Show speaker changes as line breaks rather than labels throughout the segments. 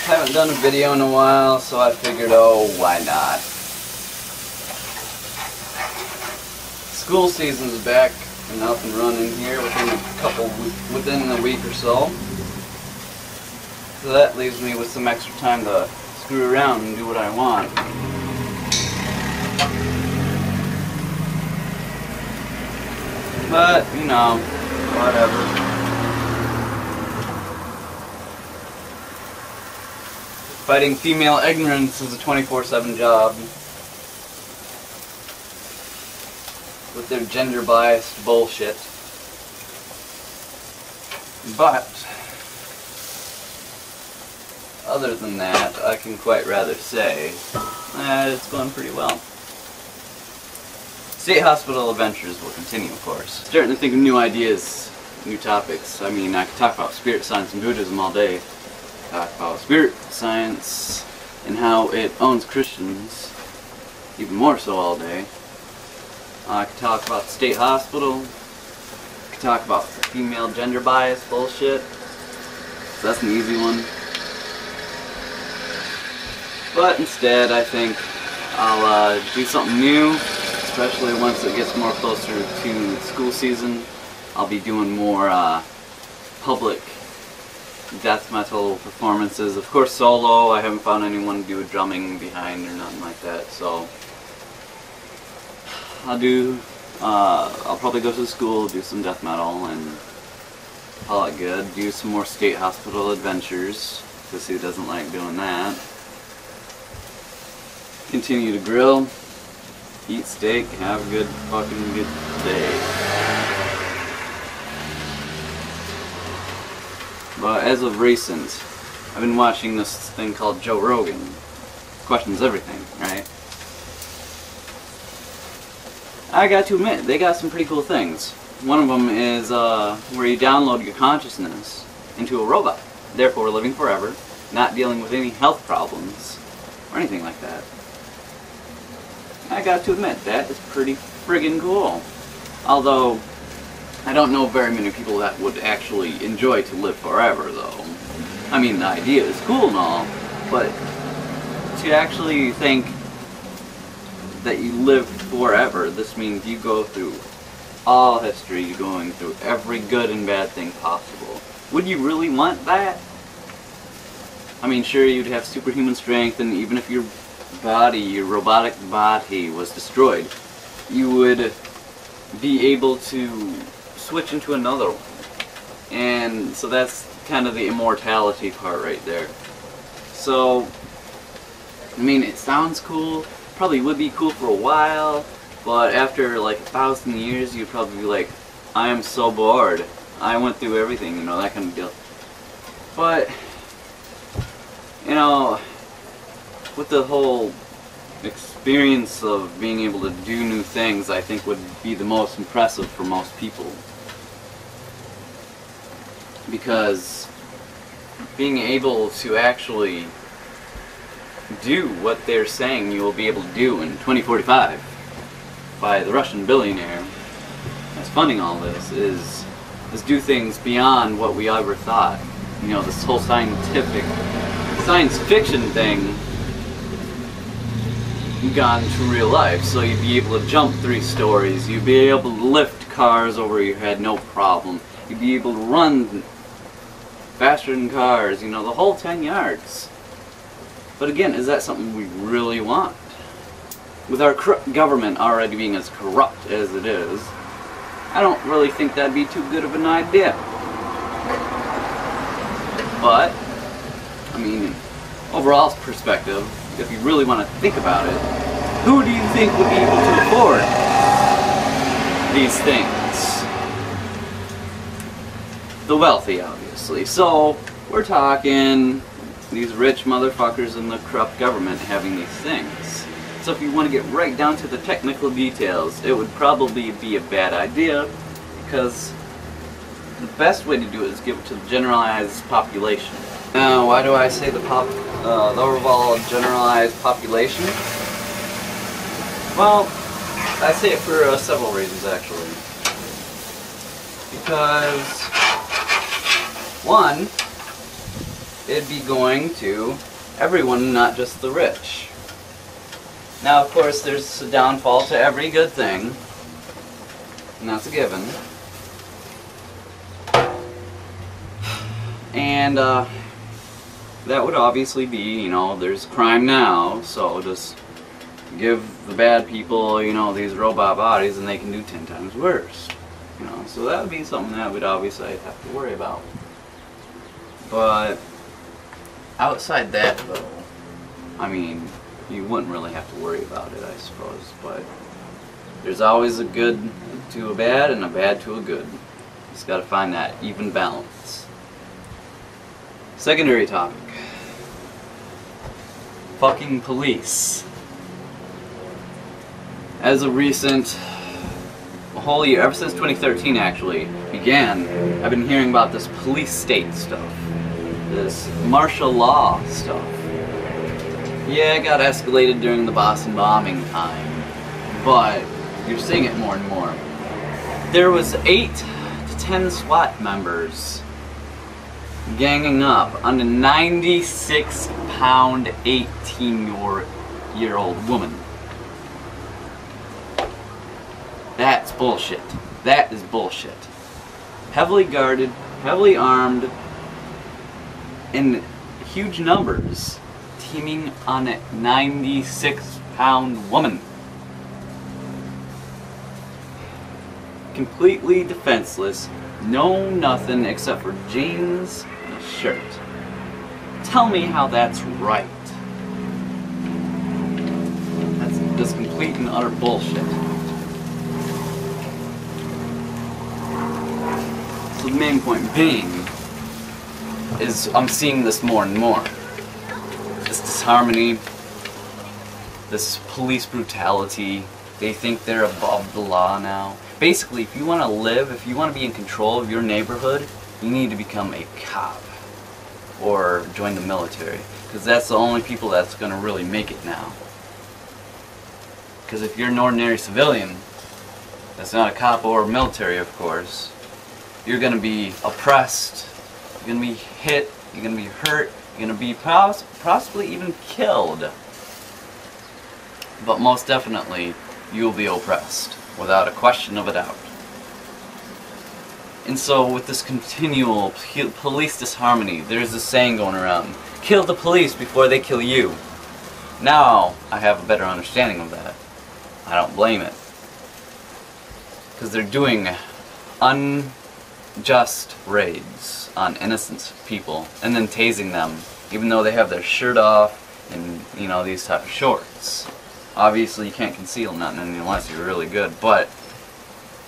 Haven't done a video in a while, so I figured, oh, why not? School season's back and up and running here within a week or so. So that leaves me with some extra time to screw around and do what I want. But, you know, whatever. Fighting female ignorance is a 24/7 job. With their gender-biased bullshit. But, other than that, I can quite rather say that it's going pretty well. State hospital adventures will continue, of course. Starting to think of new ideas, new topics. I mean, I could talk about spirit science and Buddhism all day. Talk about spirit science and how it owns Christians, even more so all day. I could talk about the state hospital. I could talk about female gender bias bullshit. So that's an easy one. But instead, I think I'll do something new, especially once it gets more closer to school season. I'll be doing more public death metal performances. Of course, solo. I haven't found anyone to do a drumming behind or nothing like that. So I'll probably go to the school, do some death metal, and call it good. Do some more state hospital adventures, because who doesn't like doing that? Continue to grill, eat steak, have a good fucking good day. But as of recent, I've been watching this thing called Joe Rogan. Questions everything, right? I got to admit, they got some pretty cool things. One of them is where you download your consciousness into a robot, therefore living forever, not dealing with any health problems or anything like that. I got to admit, that is pretty friggin' cool. Although, I don't know very many people that would actually enjoy to live forever, though. I mean, the idea is cool and all, but to actually think that you live forever, this means you go through all history, you're going through every good and bad thing possible. Would you really want that? I mean, sure, you'd have superhuman strength, and even if your body, your robotic body, was destroyed, you would be able to switch into another one. And so that's kind of the immortality part right there. So, I mean, it sounds cool, probably would be cool for a while, but after like 1,000 years, you'd probably be like, I am so bored. I went through everything, you know, that kind of deal. But, you know, with the whole experience of being able to do new things, I think would be the most impressive for most people. Because being able to actually do what they're saying you will be able to do in 2045 by the Russian billionaire that's funding all this is do things beyond what we ever thought. You know, this whole science fiction thing gone to real life. So you'd be able to jump 3 stories, you'd be able to lift cars over your head, no problem. You'd be able to run faster than cars, you know, the whole 10 yards. But again, is that something we really want? With our government already being as corrupt as it is, I don't really think that'd be too good of an idea. But, I mean, overall perspective, if you really want to think about it, who do you think would be able to afford these things? The wealthy, obviously. So, we're talking these rich motherfuckers in the corrupt government having these things. So if you want to get right down to the technical details, it would probably be a bad idea, because the best way to do it is give it to the generalized population. Now, why do I say the overall generalized population? Well, I say it for several reasons, actually. Because, one, it'd be going to everyone, not just the rich. Now, of course, there's a downfall to every good thing, and that's a given. And that would obviously be, you know, there's crime now, so just give the bad people, you know, these robot bodies and they can do 10 times worse. You know, so that would be something that we'd obviously have to worry about. But outside that, though, I mean, you wouldn't really have to worry about it, I suppose. But there's always a good to a bad and a bad to a good. Just got to find that even balance. Secondary topic. Fucking police. As of recent, a whole year, ever since 2013 actually, began, I've been hearing about this police state stuff. This martial law stuff. Yeah, it got escalated during the Boston bombing time, but you're seeing it more and more. There was 8 to 10 SWAT members ganging up on a 96-pound, 18-year-old woman. That's bullshit. That is bullshit. Heavily guarded, heavily armed, in huge numbers, teaming on a 96-pound woman. Completely defenseless, no nothing except for jeans and a shirt. Tell me how that's right. That's just complete and utter bullshit. So the main point being is I'm seeing this more and more. This disharmony, this police brutality, they think they're above the law now. Basically, if you want to live, if you want to be in control of your neighborhood, you need to become a cop or join the military, because that's the only people that's going to really make it now. Because if you're an ordinary civilian, that's not a cop or military, of course, you're going to be oppressed, you're going to be hit, you're going to be hurt, you're going to be possibly even killed. But most definitely, you will be oppressed, without a question of a doubt. And so with this continual police disharmony, there's this saying going around, kill the police before they kill you. Now I have a better understanding of that. I don't blame it. Because they're doing unjust raids on innocent people and then tasing them, even though they have their shirt off and, you know, these type of shorts. Obviously you can't conceal nothing unless you're really good, but,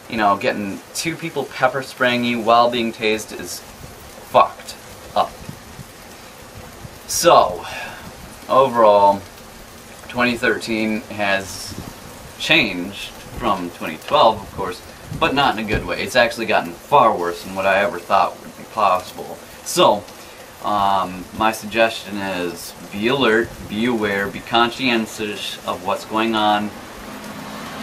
you know, getting 2 people pepper spraying you while being tased is fucked up. So, overall, 2013 has changed from 2012, of course, but not in a good way. It's actually gotten far worse than what I ever thought would be possible. So, my suggestion is be alert, be aware, be conscientious of what's going on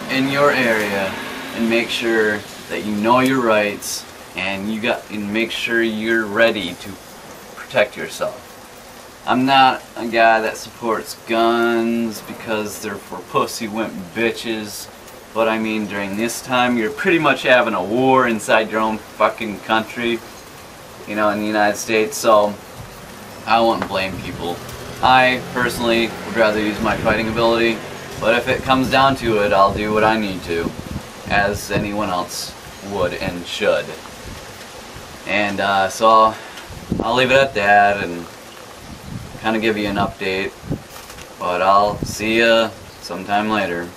in your area, and make sure that you know your rights and make sure you're ready to protect yourself. I'm not a guy that supports guns because they're for pussy wimp bitches, but I mean during this time you're pretty much having a war inside your own fucking country, you know, in the United States, so I wouldn't blame people. I personally would rather use my fighting ability, but if it comes down to it, I'll do what I need to, as anyone else would and should. And so I'll leave it at that and kind of give you an update, but I'll see you sometime later.